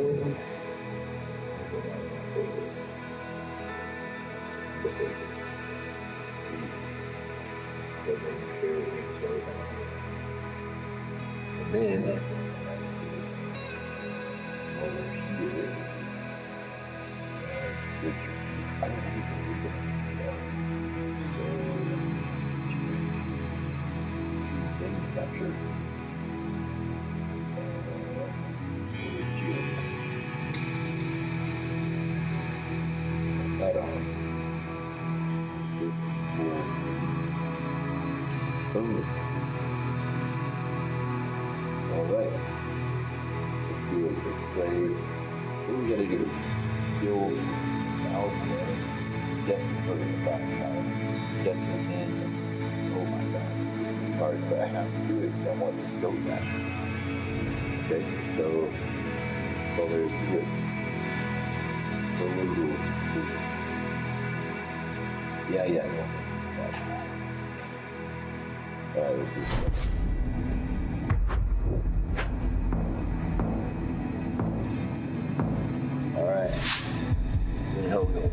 favorites. But making sure we slow down. And then over here, scripture. I don't even read them. So, things capture. That on. This full. Boom. Alright. Let's do a quick trade. Then we gotta get a build 1,000. Yes, for the back time. Yes, and then, oh my god, this is hard, but I have to do it because I want this go back. Okay, so there's to it. So we'll do this. Yeah. Alright, let's see. Alright. Where the hell we go?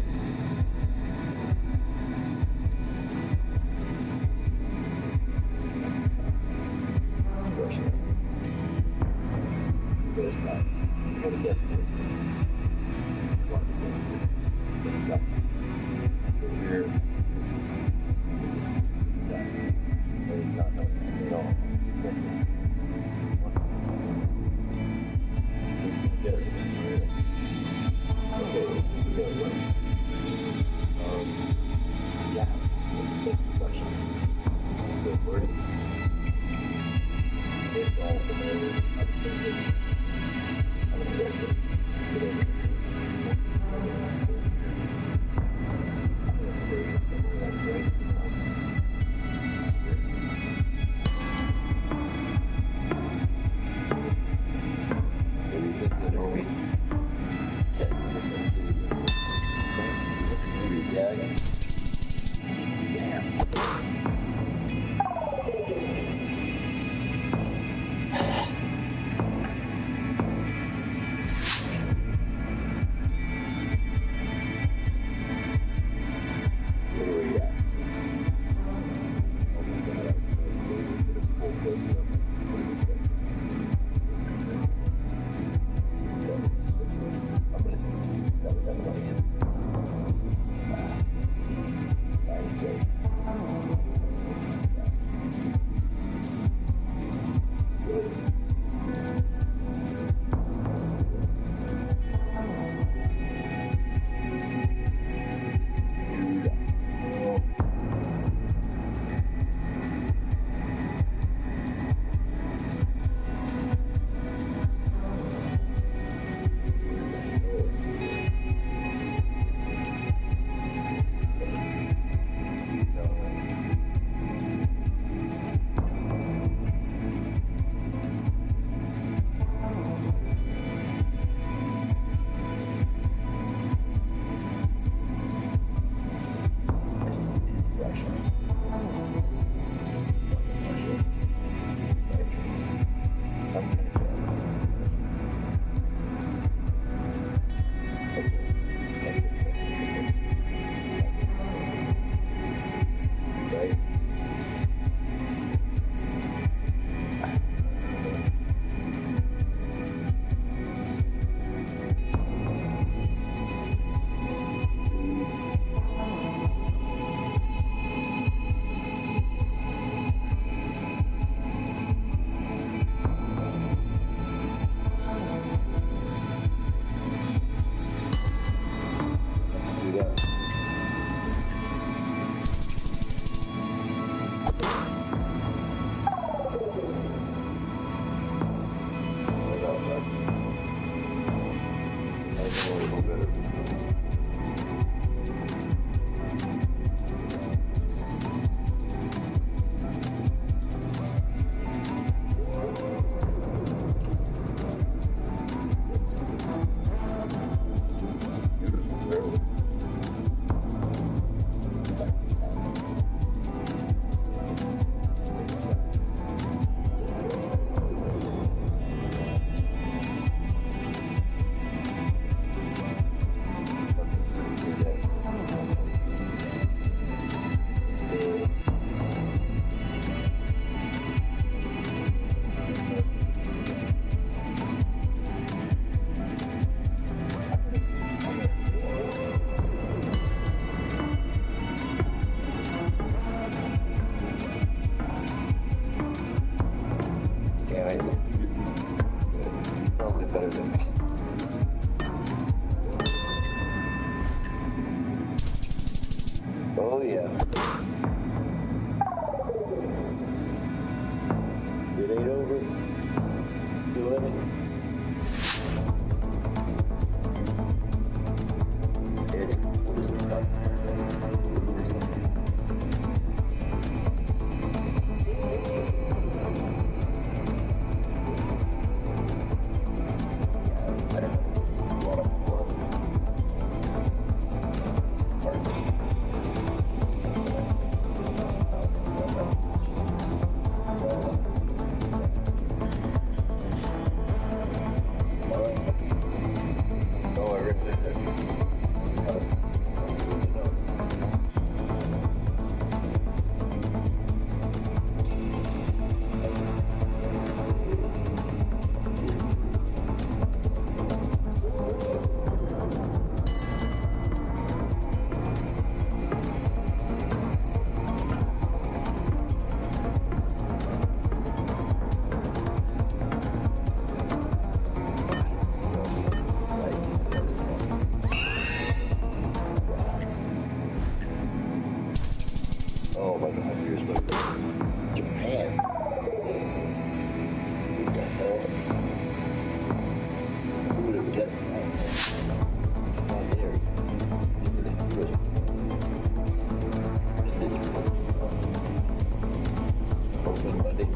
Oh yeah. It ain't over. Still in it. Oh my God, you're so good. Japan. What the hell? Who would have guessed that? Not there. Open Monday.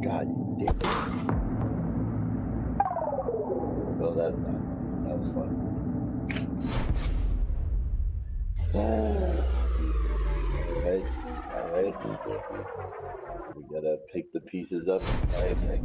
God damn it. Well, that's not. That was fun. Alright. We gotta pick the pieces up. I think.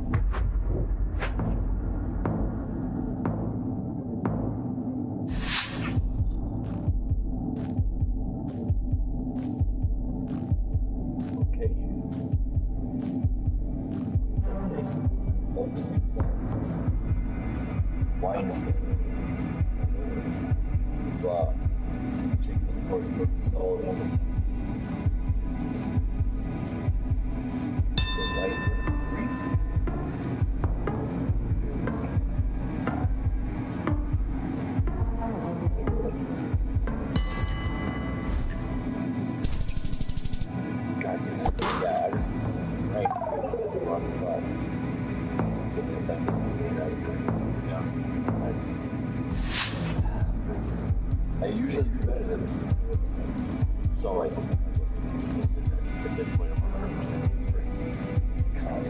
blah. Chicken and pork cookies all in. The light versus grease. God, yeah, I was right. Wrong spot. I usually do better than this. So like, at this point I'm 100% free. God.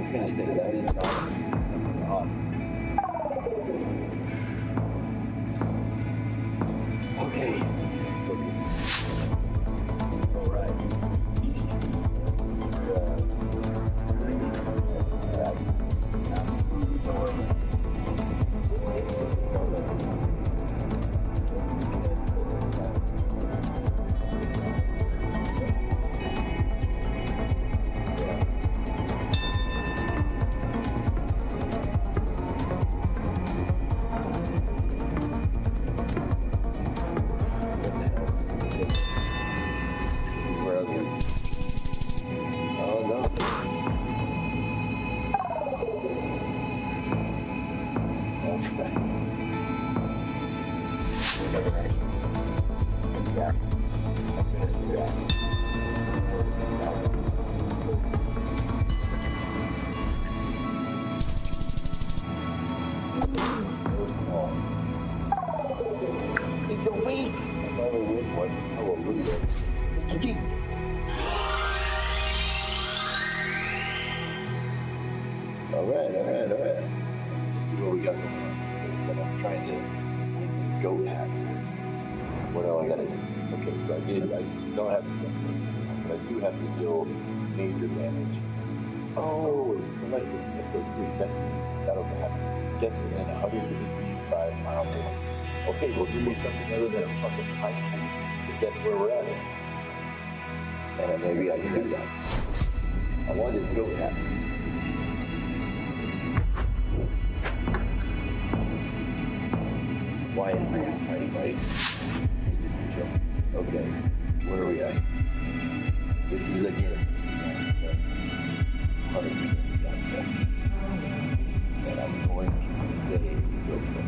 This is gonna be like, Alright. Let's see what we got going on. So I said I'm trying to take this goat hat. What do I gotta do? Okay, so I don't have to guess what, but I do have to deal major damage. Oh, it's collected. Okay, sweet. That's easy. That'll happen. Guess within 155 miles away. Okay, well, give me something other than a fucking pine tree to guess where we're at. And maybe I can do that. I want this goat hat. Why is there a tiny bite? Okay, where are we at? This is again 100% stop death. And I'm going to say okay.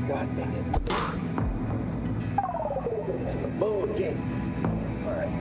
God dang it. That's a bullshit. Alright.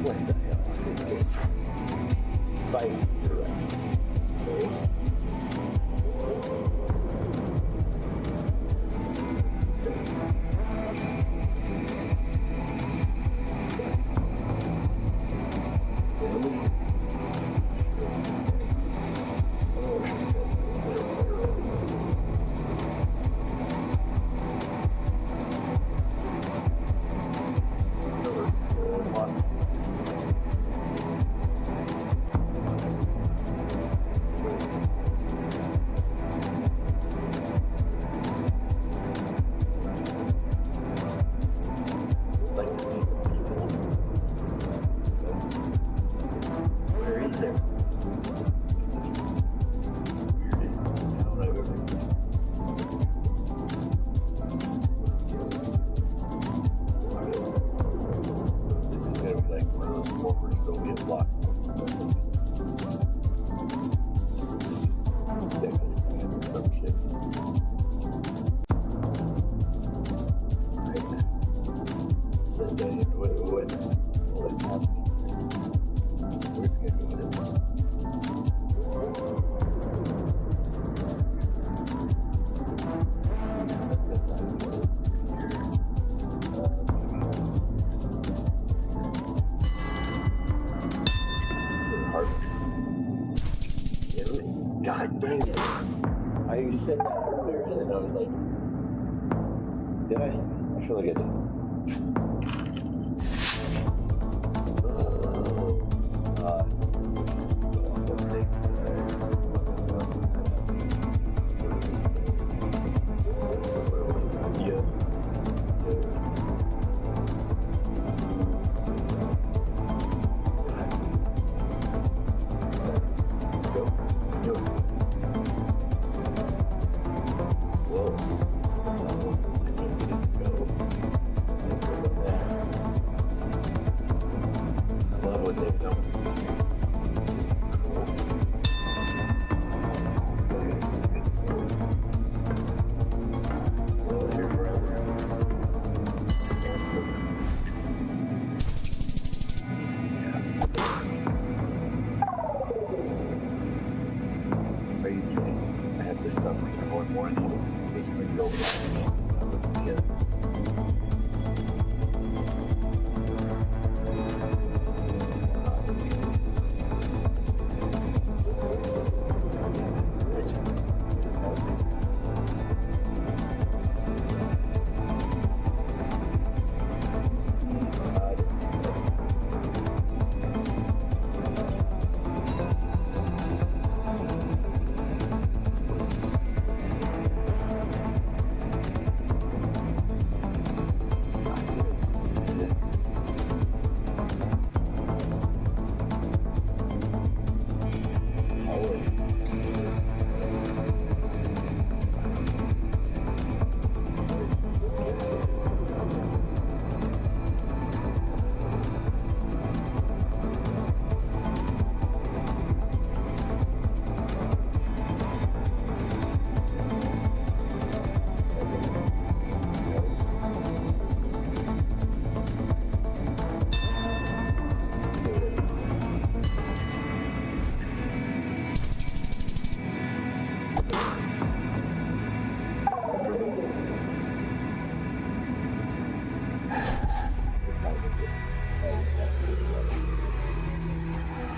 What the hell? Fight. God dang it. I said that earlier and then I was like, did I? I feel like I did.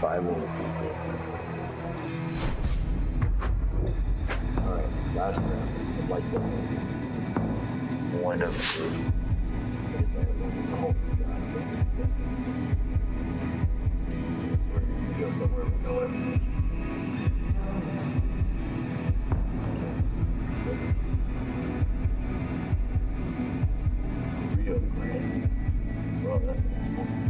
5 minutes. Alright, last round. I'd like to wind up the go somewhere with the left. Rio Grande. Well, that's cool.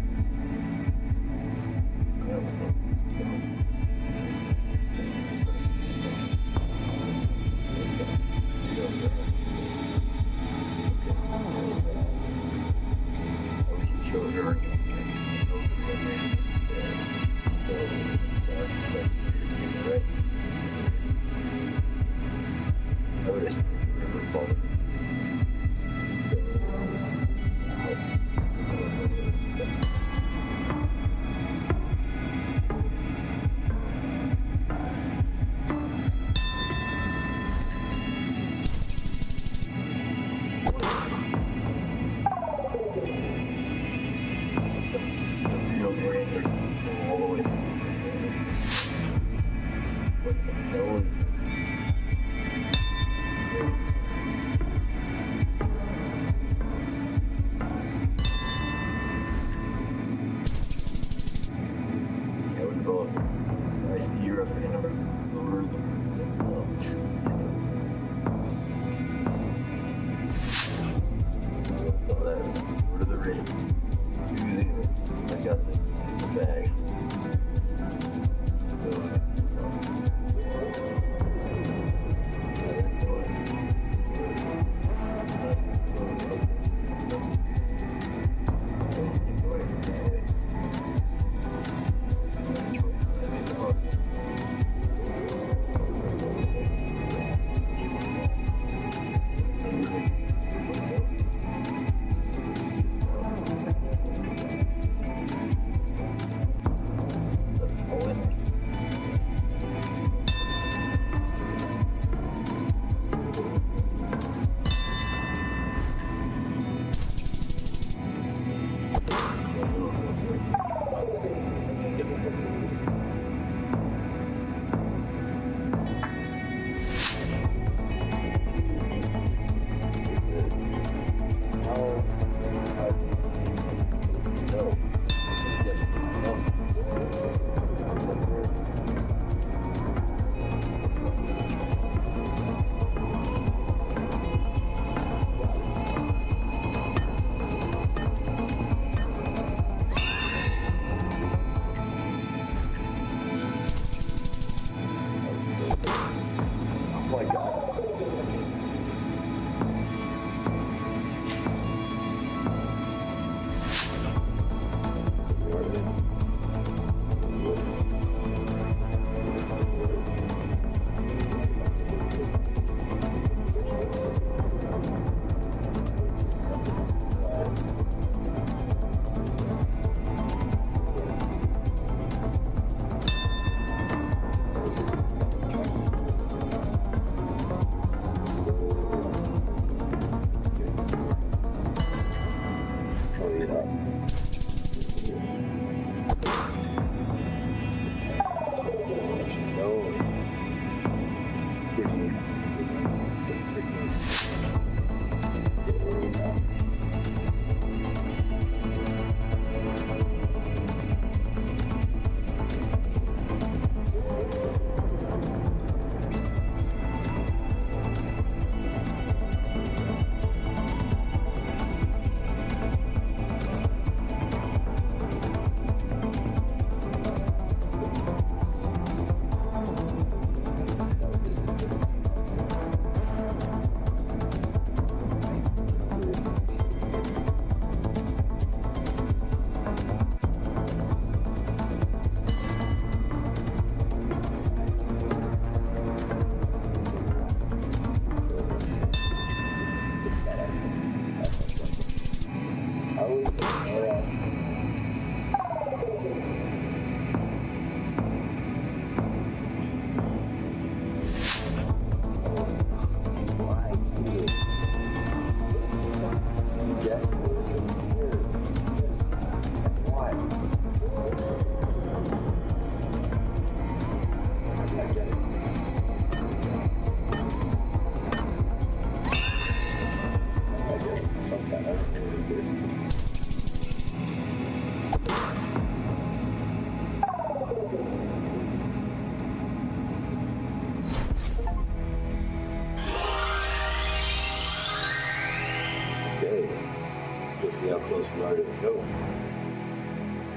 close we are to the goat.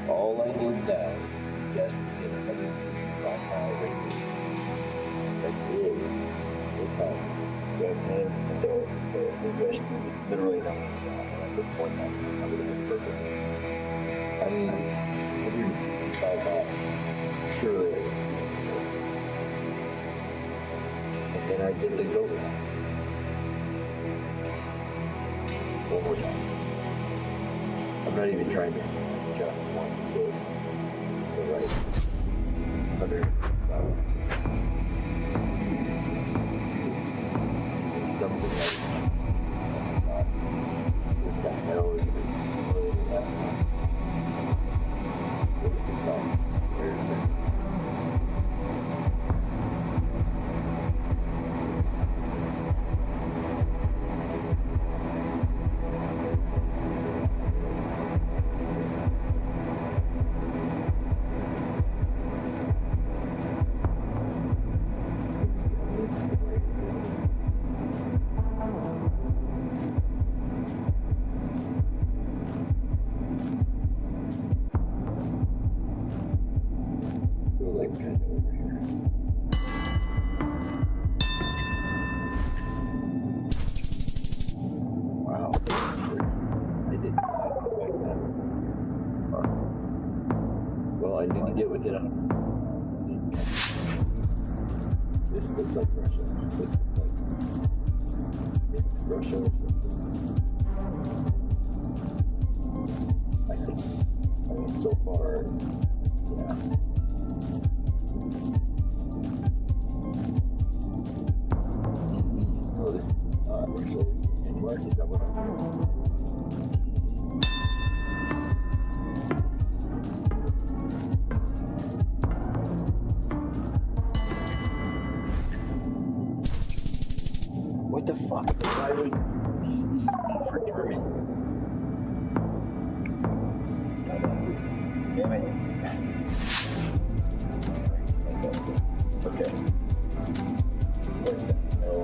All I need now is to guess within 165 mile radius. That's it. No time. We have time? No. It's literally not going to happen at this point. That would have been perfect. I mean, 165 miles. Surely it's and then I get the goat. One more time. I'm not even trying to just one foot. The right. 100. Something like what the hell is this? What is the sun? Where is it? I need to get within a... This looks like Russia. This looks like... It's Russia or something. I mean, so far... Yeah. Oh, this is not Russia. This is Denmark. Is that what I'm doing? What the fuck? Why would DE for German? Damn it. Okay. What the hell?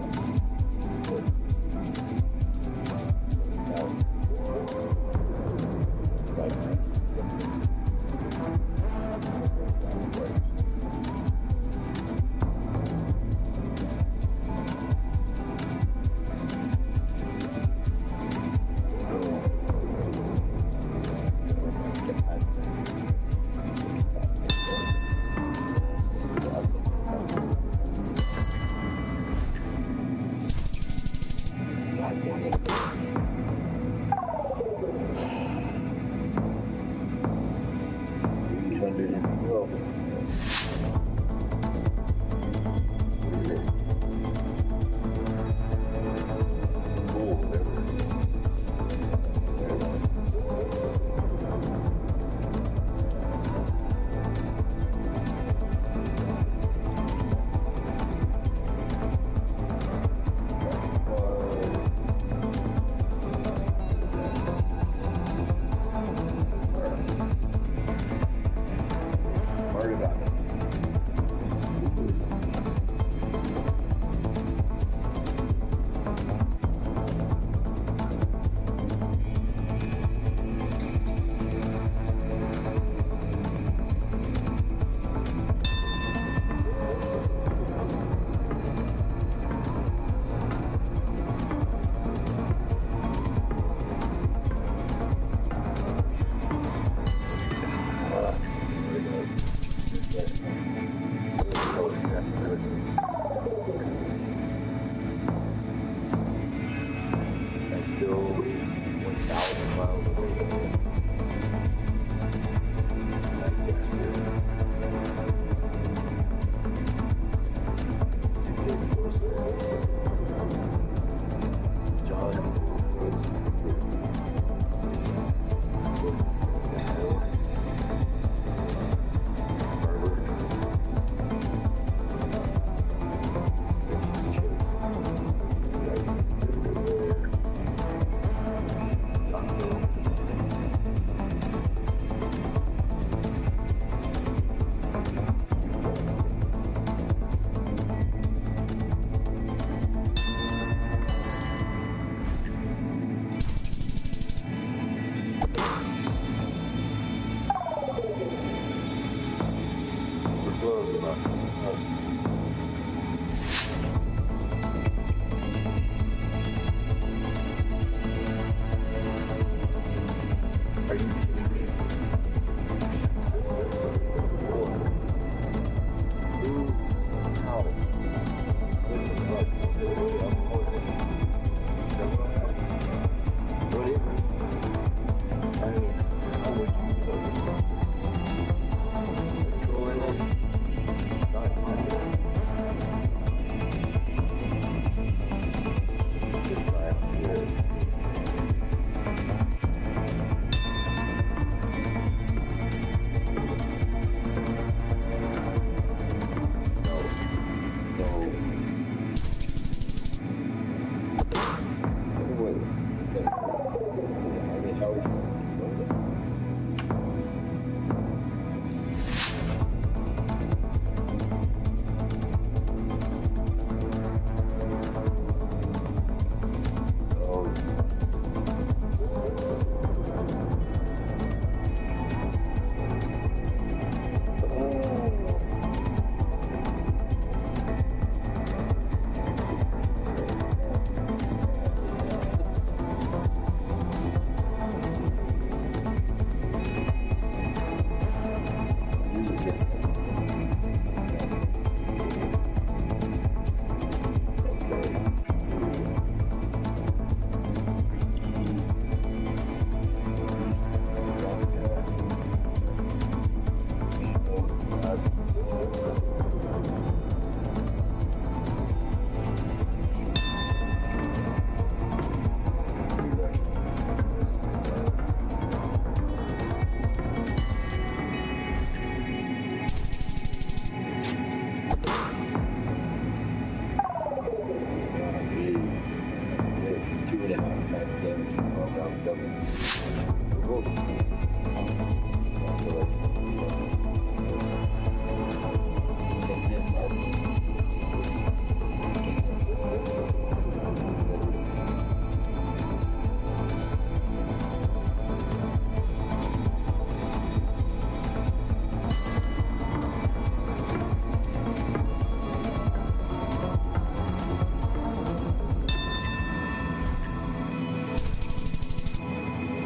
Are you kidding me?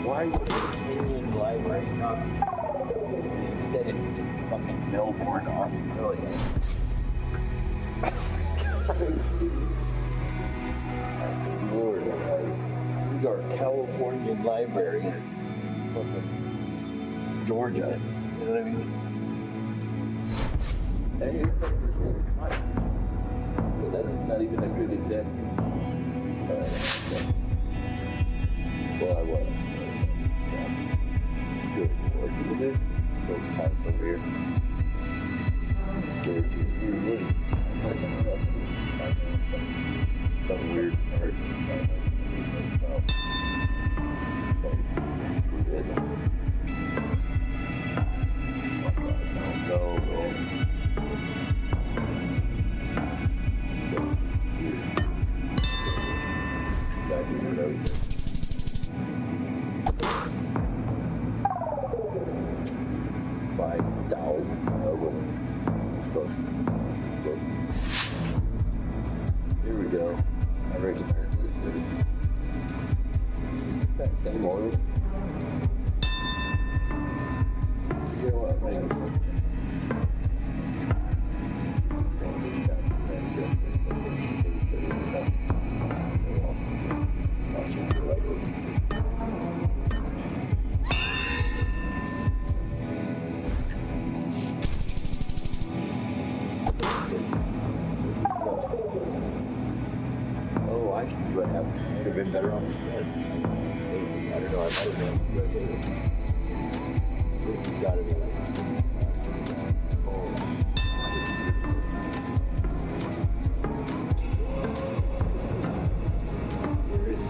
Why would a Canadian library not instead of fucking Melbourne, Australia? Florida, right? These are Californian library in fucking Georgia. You know what I mean? And it's like the same time. So that is not even a good example. Well, I was. Good. Look at this. Those house over here. Scared you. Some weird part. No. Here we go. I recognize this dude. Is that same oils? You know what? I'm ready to go. I see what happened. I would have been better off with this. Maybe. I don't know. I might have been with this. This has got to be like. Where is he?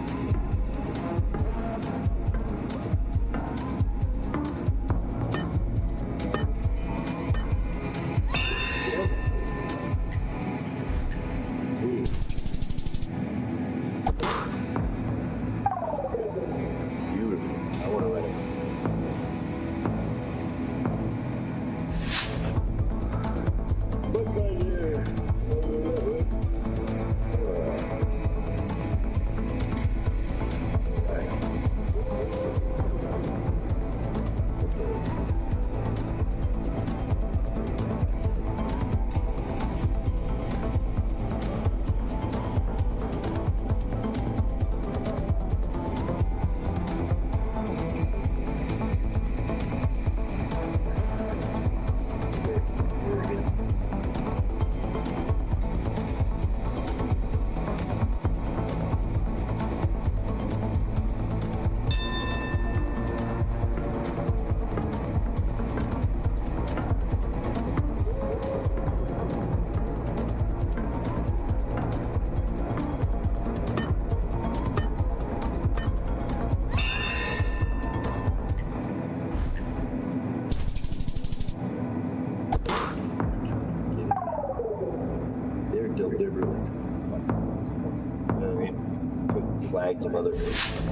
flags of other nations,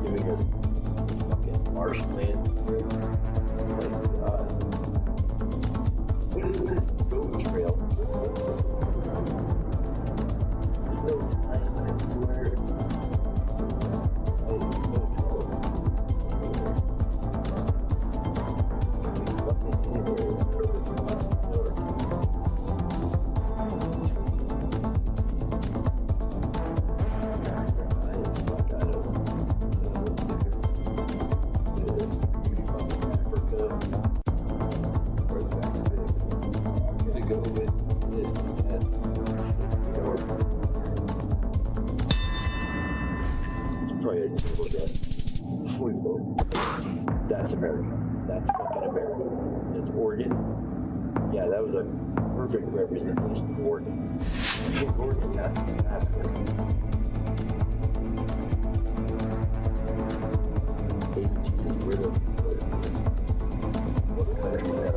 giving us fucking marshland. Like, what is this goat trail? There's no signs everywhere. Oh, no trouble. Fucking anywhere. That's America. That's fucking America. That's Oregon. Yeah, that was a perfect representation of Oregon. Oregon, that's Africa. 82 is where the what country is that?